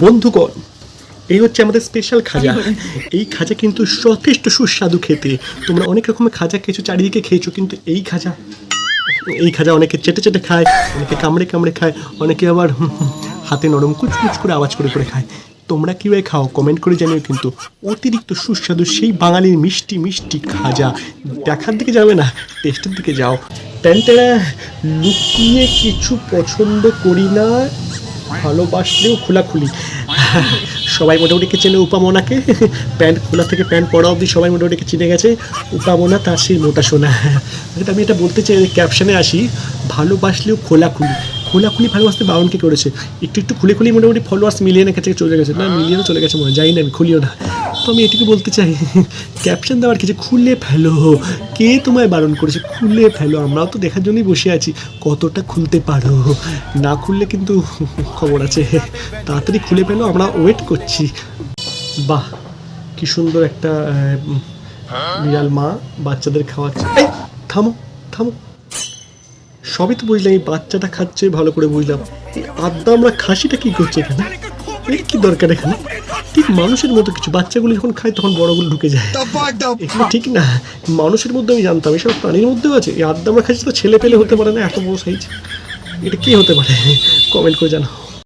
বন্ধুগণ, এই হচ্ছে আমাদের স্পেশাল খাজা। এই খাজা কিন্তু যথেষ্ট সুস্বাদু খেতে। তোমরা অনেক রকমের খাজা খেয়েছো, চারিদিকে খেয়েছো, কিন্তু এই খাজা অনেকে চেটে চেটে খায়, অনেকে কামড়ে কামড়ে খায়, অনেকে আবার হাতে নরম কুচকুচ করে আওয়াজ করে করে খায়। তোমরা কীভাবে খাও কমেন্ট করে জানিও। কিন্তু অতিরিক্ত সুস্বাদু সেই বাঙালির মিষ্টি মিষ্টি খাজা দেখার দিকে যাবে না, টেস্টের দিকে যাও। ট্যান্টেরা, লুকিয়ে কিছু পছন্দ করি না, ভালোবাসলেও খোলাখুলি। সবাই মোটামুটি চেনে উপামনাকে, প্যান্ট খোলা থেকে প্যান্ট পরা অবধি সবাই মোটামুটি চিনে গেছে উপামনা তার সেই মোটা সোনা। আমি এটা বলতে চাই, ক্যাপশনে আসি, ভালোবাসলেও খোলাখুলি। খোলাখুলি ভালোবাসতে বারণকে করেছে, একটু একটু খুলে খুলি মোটামুটি ফলোয়ার্স মিলিয়নের কাছে চলে গেছে, না মিলিয়নও চলে গেছে মনে হয়, যাই না আমি খুলিও না। তো আমি এটুকু বলতে চাই, ক্যাপশন দেওয়ার কিছু খুলে ফেলো, কে তোমায় বারণ করেছে? খুলে ফেলো, আমরাও তো দেখার জন্যই বসে আছি কতটা খুলতে পারো। না খুললে কিন্তু খবর আছে, তাড়াতাড়ি খুলে ফেলো, আমরা ওয়েট করছি। বাহ, কি সুন্দর একটা বিড়াল মা বাচ্চাদের খাওয়াচ্ছে। এই থামো থামো, সবই তো বুঝলাম, এই বাচ্চাটা খাচ্ছে ভালো করে বুঝলাম, এই আদ্যা আমরা খাসিটা কি করছে এখানে? এর কি দরকার এখানে? ঠিক মানুষের মতো কিছু, বাচ্চাগুলো যখন খায় তখন বড়গুলো ঢুকে যায়, এগুলো ঠিক না। মানুষের মধ্যে আমি জানতাম, এসব প্রাণীর মধ্যেও আছে। এই আদ্যা আমরা খাচ্ছি তো ছেলে পেলে হতে পারে না, এত বড় সাইজ। এটা কি হতে পারে? কমেন্ট করে জানাও।